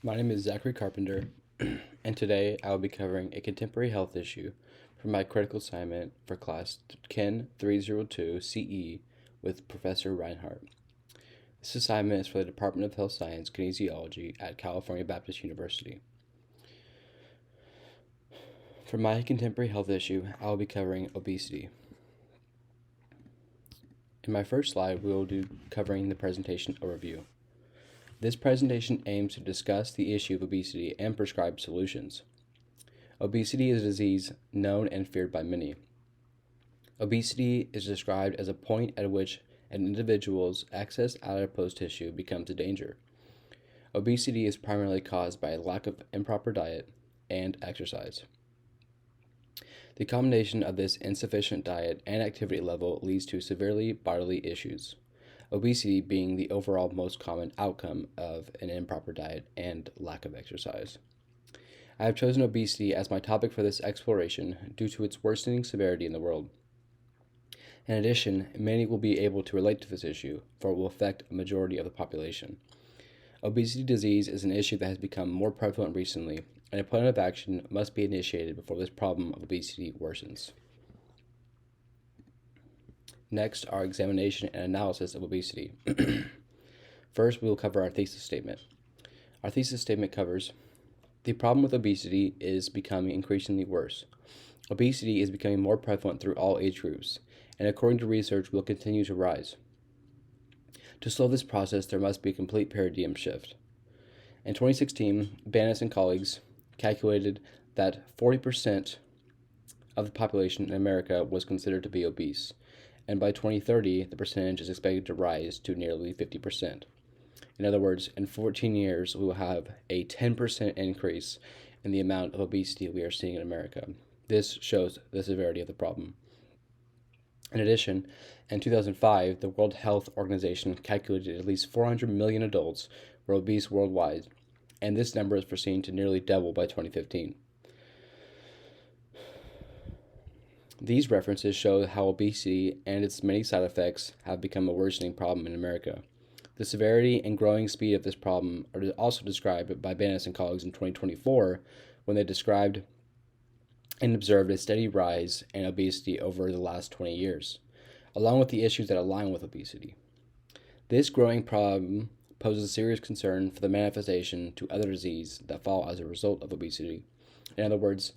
My name is Zachary Carpenter, and today I will be covering a contemporary health issue for my critical assignment for class KIN302-CE with Professor Reinhardt. This assignment is for the Department of Health Science Kinesiology at California Baptist University. For my contemporary health issue, I will be covering obesity. In my first slide, we will be covering the presentation overview. This presentation aims to discuss the issue of obesity and prescribe solutions. Obesity is a disease known and feared by many. Obesity is described as a point at which an individual's excess adipose tissue becomes a danger. Obesity is primarily caused by a lack of improper diet and exercise. The combination of this insufficient diet and activity level leads to severely bodily issues, obesity being the overall most common outcome of an improper diet and lack of exercise. I have chosen obesity as my topic for this exploration due to its worsening severity in the world. In addition, many will be able to relate to this issue, for it will affect a majority of the population. Obesity disease is an issue that has become more prevalent recently, and a plan of action must be initiated before this problem of obesity worsens. Next, our examination and analysis of obesity. First, we will cover our thesis statement. Our thesis statement covers the problem with obesity is becoming increasingly worse. Obesity is becoming more prevalent through all age groups, and according to research, will continue to rise. To slow this process, there must be a complete paradigm shift. In 2016, Banas and colleagues calculated that 40% of the population in America was considered to be obese, and by 2030, the percentage is expected to rise to nearly 50%. In other words, in 14 years, we will have a 10% increase in the amount of obesity we are seeing in America. This shows the severity of the problem. In addition, in 2005, the World Health Organization calculated at least 400 million adults were obese worldwide, and this number is foreseen to nearly double by 2015. These references show how obesity and its many side effects have become a worsening problem in America. The severity and growing speed of this problem are also described by Banas and colleagues in 2024 when they described and observed a steady rise in obesity over the last 20 years, along with the issues that align with obesity. This growing problem poses a serious concern for the manifestation to other diseases that fall as a result of obesity. In other words,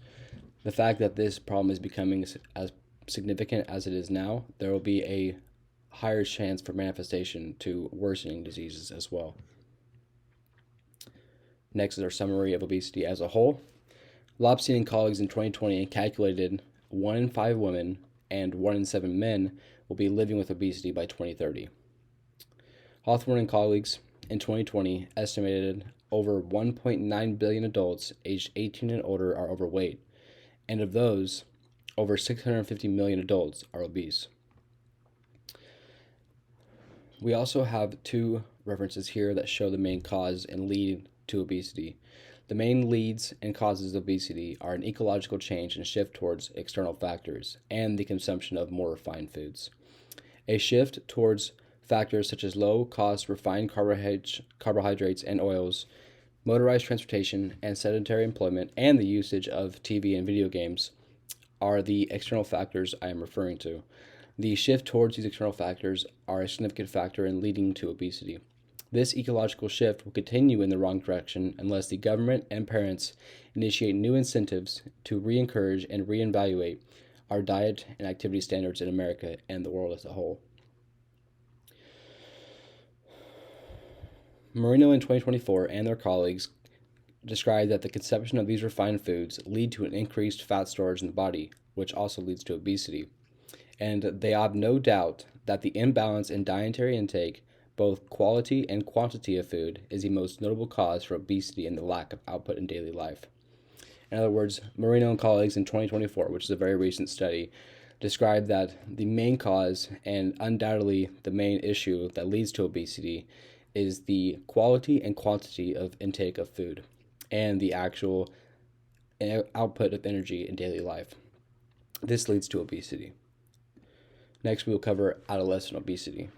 the fact that this problem is becoming as significant as it is now, there will be a higher chance for manifestation to worsening diseases as well. Next is our summary of obesity as a whole. Lobstein and colleagues in 2020 calculated 1 in 5 women and 1 in 7 men will be living with obesity by 2030. Hawthorne and colleagues in 2020 estimated over 1.9 billion adults aged 18 and older are overweight, and of those, over 650 million adults are obese. We also have two references here that show the main cause and lead to obesity. The main leads and causes of obesity are an ecological change and shift towards external factors and the consumption of more refined foods. A shift towards factors such as low-cost refined carbohydrates and oils, motorized transportation, and sedentary employment, and the usage of TV and video games are the external factors I am referring to. The shift towards these external factors are a significant factor in leading to obesity. This ecological shift will continue in the wrong direction unless the government and parents initiate new incentives to re-encourage and re-evaluate our diet and activity standards in America and the world as a whole. Marino in 2024 and their colleagues described that the consumption of these refined foods lead to an increased fat storage in the body, which also leads to obesity. And they have no doubt that the imbalance in dietary intake, both quality and quantity of food, is the most notable cause for obesity and the lack of output in daily life. In other words, Marino and colleagues in 2024, which is a very recent study, described that the main cause and undoubtedly the main issue that leads to obesity is the quality and quantity of intake of food and the actual output of energy in daily life. This leads to obesity. Next, we will cover adolescent obesity.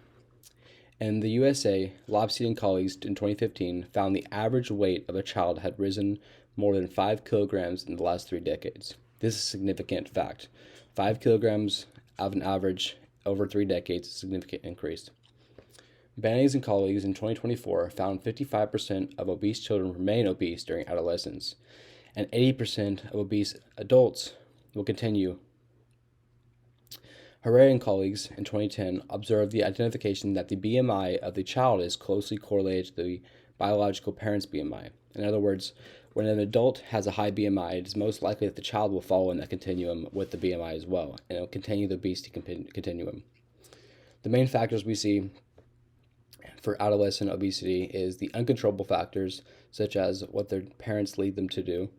In the USA, Lobstein and colleagues in 2015 found the average weight of a child had risen more than 5 kilograms in the last 3 decades. This is a significant fact. 5 kilograms of an average over 3 decades is a significant increase. Bannings and colleagues in 2024 found 55% of obese children remain obese during adolescence, and 80% of obese adults will continue. Herrera and colleagues in 2010 observed the identification that the BMI of the child is closely correlated to the biological parent's BMI. In other words, when an adult has a high BMI, it is most likely that the child will fall in that continuum with the BMI as well, and it will continue the obesity continuum. The main factors we see for adolescent obesity is the uncontrollable factors, such as what their parents lead them to do,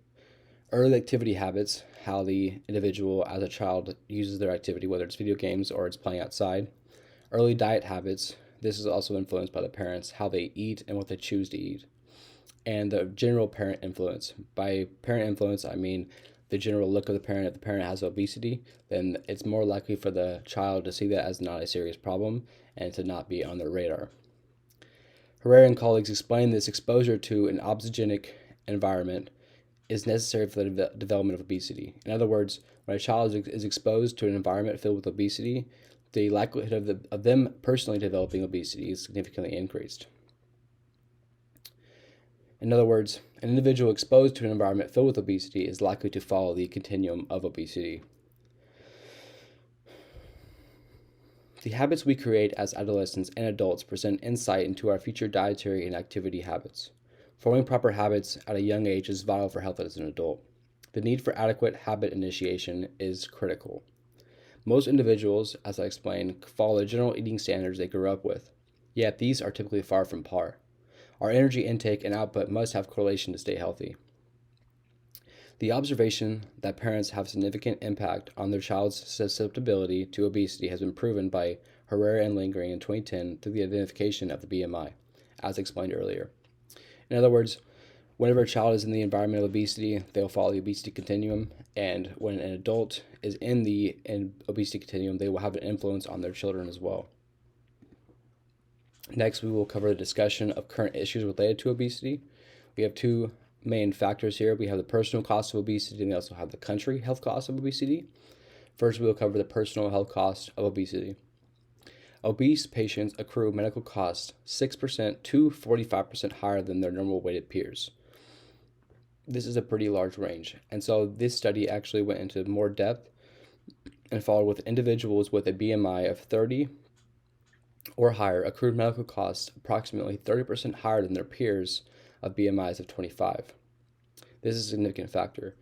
early activity habits, how the individual as a child uses their activity, whether it's video games or it's playing outside, early diet habits, this is also influenced by the parents, how they eat and what they choose to eat, and the general parent influence. By parent influence, I mean the general look of the parent. If the parent has obesity, then it's more likely for the child to see that as not a serious problem and to not be on their radar. Herrera and colleagues explain this exposure to an obesogenic environment is necessary for the development of obesity. In other words, when a child is exposed to an environment filled with obesity, the likelihood of them personally developing obesity is significantly increased. In other words, an individual exposed to an environment filled with obesity is likely to follow the continuum of obesity. The habits we create as adolescents and adults present insight into our future dietary and activity habits. Forming proper habits at a young age is vital for health as an adult. The need for adequate habit initiation is critical. Most individuals, as I explained, follow the general eating standards they grew up with, yet these are typically far from par. Our energy intake and output must have correlation to stay healthy. The observation that parents have significant impact on their child's susceptibility to obesity has been proven by Herrera and Lingering in 2010 through the identification of the BMI, as explained earlier. In other words, whenever a child is in the environment of obesity, they'll follow the obesity continuum, and when an adult is in the obesity continuum, they will have an influence on their children as well. Next, we will cover the discussion of current issues related to obesity. We have two main factors here. We have the personal cost of obesity, and we also have the country health cost of obesity. First, we will cover the personal health cost of obesity. Obese patients accrue medical costs 6% to 45% higher than their normal weighted peers. This is a pretty large range, and so this study actually went into more depth and followed with individuals with a BMI of 30 or higher accrued medical costs approximately 30% higher than their peers of BMIs of 25. This is a significant factor.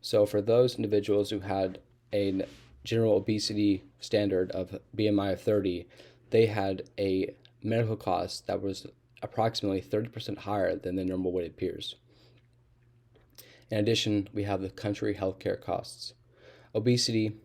So for those individuals who had a general obesity standard of BMI of 30, they had a medical cost that was approximately 30% higher than the normal weighted peers. In addition, we have the country healthcare costs. Obesity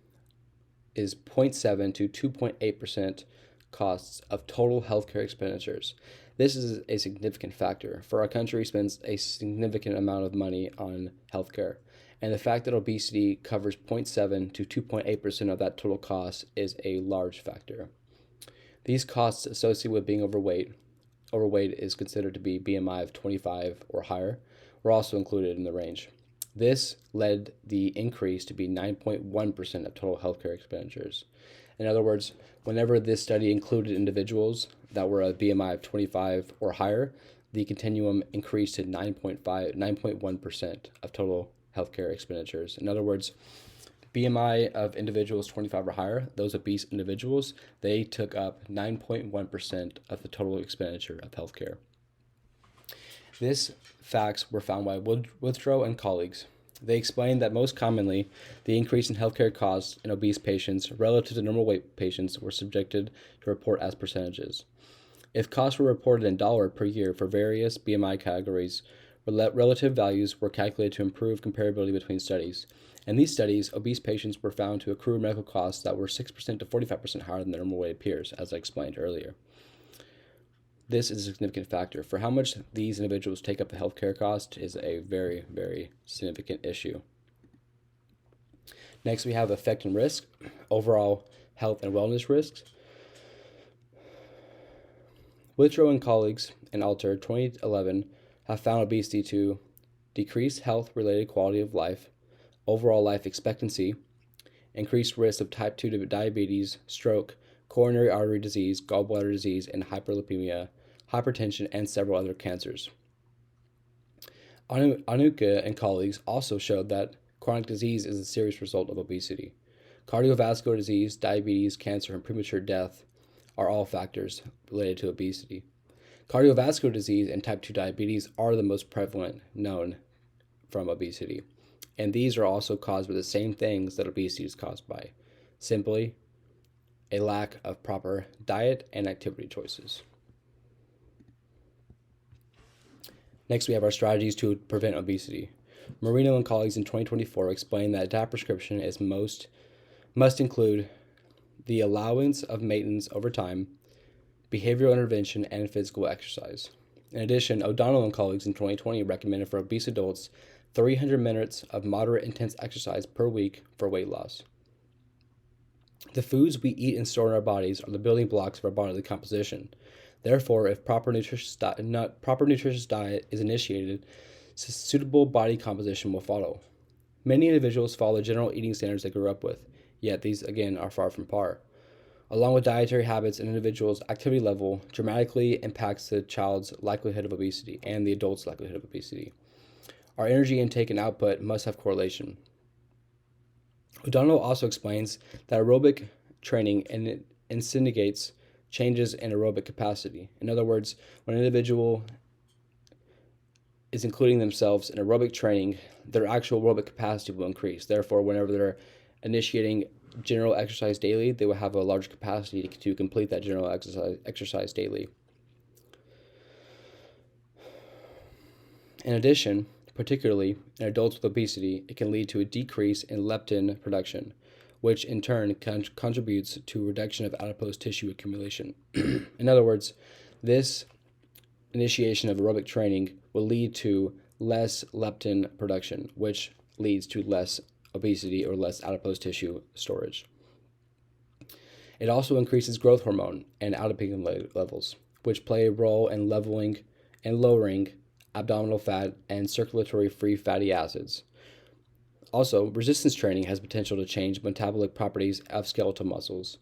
is 0.7 to 2.8% costs of total healthcare expenditures. This is a significant factor, for our country spends a significant amount of money on healthcare, and the fact that obesity covers 0.7 to 2.8% of that total cost is a large factor. These costs associated with being overweight is considered to be BMI of 25 or higher, were also included in the range. This led the increase to be 9.1% of total healthcare expenditures. In other words, whenever this study included individuals that were a BMI of 25 or higher, the continuum increased to 9.1% of total healthcare expenditures. In other words, BMI of individuals 25 or higher, those obese individuals, they took up 9.1% of the total expenditure of healthcare. These facts were found by Withrow and colleagues. They explained that most commonly, the increase in healthcare costs in obese patients relative to normal weight patients were subjected to report as percentages. If costs were reported in dollar per year for various BMI categories, relative values were calculated to improve comparability between studies. In these studies, obese patients were found to accrue medical costs that were 6% to 45% higher than their normal weighted peers, as I explained earlier. This is a significant factor. For how much these individuals take up the healthcare cost is a very, very significant issue. Next, we have effect and risk, overall health and wellness risks. Withrow and colleagues in Alter 2011 have found obesity to decrease health-related quality of life, overall life expectancy, increased risk of type 2 diabetes, stroke, coronary artery disease, gallbladder disease, and hyperlipemia, hypertension, and several other cancers. Anuka and colleagues also showed that chronic disease is a serious result of obesity. Cardiovascular disease, diabetes, cancer, and premature death are all factors related to obesity. Cardiovascular disease and type 2 diabetes are the most prevalent known from obesity, and these are also caused by the same things that obesity is caused by, simply a lack of proper diet and activity choices. Next, we have our strategies to prevent obesity. Marino and colleagues in 2024 explained that diet prescription must include the allowance of maintenance over time, behavioral intervention, and physical exercise. In addition, O'Donnell and colleagues in 2020 recommended for obese adults 300 minutes of moderate intense exercise per week for weight loss. The foods we eat and store in our bodies are the building blocks of our bodily composition. Therefore, if proper nutritious diet is initiated, suitable body composition will follow. Many individuals follow general eating standards they grew up with, yet these, again, are far from par. Along with dietary habits, an individual's activity level dramatically impacts the child's likelihood of obesity and the adult's likelihood of obesity. Our energy intake and output must have correlation. O'Donnell also explains that aerobic training instigates changes in aerobic capacity. In other words, when an individual is including themselves in aerobic training, their actual aerobic capacity will increase. Therefore, whenever they're initiating general exercise daily, they will have a larger capacity to complete that general exercise daily. In addition, particularly in adults with obesity, it can lead to a decrease in leptin production, which in turn contributes to reduction of adipose tissue accumulation. In other words, this initiation of aerobic training will lead to less leptin production, which leads to less obesity or less adipose tissue storage. It also increases growth hormone and adipose levels, which play a role in leveling and lowering abdominal fat and circulatory free fatty acids. Also, resistance training has potential to change metabolic properties of skeletal muscles.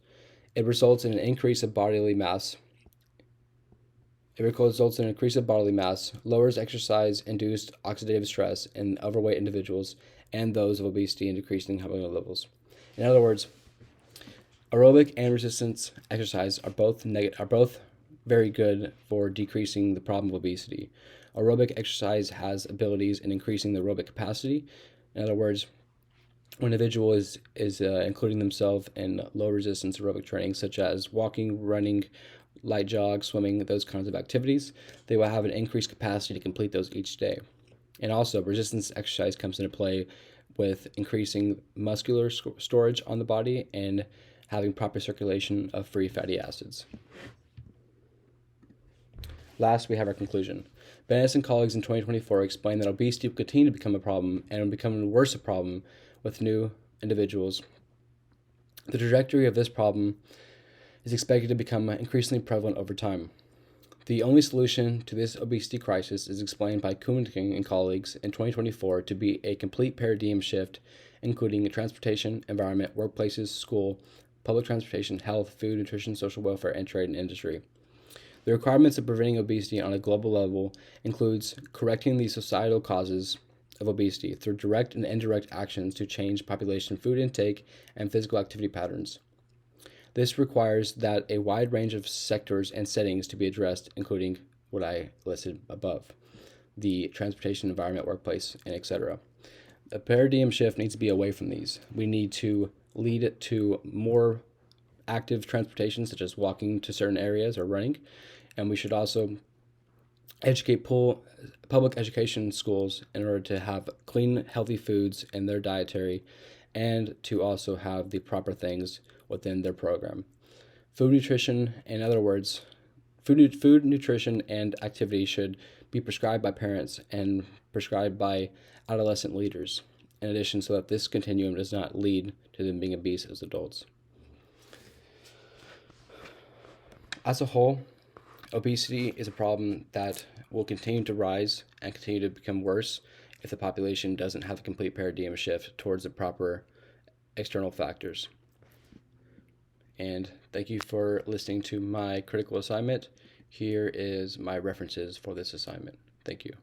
It results in an increase of bodily mass. Lowers exercise-induced oxidative stress in overweight individuals and those of obesity, and decreasing hormone levels. In other words, aerobic and resistance exercise are both very good for decreasing the problem of obesity. Aerobic exercise has abilities in increasing the aerobic capacity. In other words, when an individual is including themselves in low resistance aerobic training, such as walking, running, light jog, swimming, those kinds of activities, they will have an increased capacity to complete those each day. And also, resistance exercise comes into play with increasing muscular storage on the body and having proper circulation of free fatty acids. Last, we have our conclusion. Bennett and colleagues in 2024 explained that obesity will continue to become a problem and will become worse a problem with new individuals. The trajectory of this problem is expected to become increasingly prevalent over time. The only solution to this obesity crisis is explained by KIN302-CE and colleagues in 2024 to be a complete paradigm shift, including transportation, environment, workplaces, school, public transportation, health, food, nutrition, social welfare, and trade and industry. The requirements of preventing obesity on a global level includes correcting the societal causes of obesity through direct and indirect actions to change population food intake and physical activity patterns. This requires that a wide range of sectors and settings to be addressed, including what I listed above, the transportation, environment, workplace, and etc. A paradigm shift needs to be away from these. We need to lead it to more active transportation, such as walking to certain areas or running, and we should also educate public education schools in order to have clean, healthy foods in their dietary and to also have the proper things within their program. Food nutrition, in other words, food nutrition and activity should be prescribed by parents and prescribed by adolescent leaders, in addition, so that this continuum does not lead to them being obese as adults. As a whole, Obesity is a problem that will continue to rise and continue to become worse if the population doesn't have a complete paradigm shift towards the proper external factors. And thank you for listening to my critical assignment. Here is my references for this assignment. Thank you.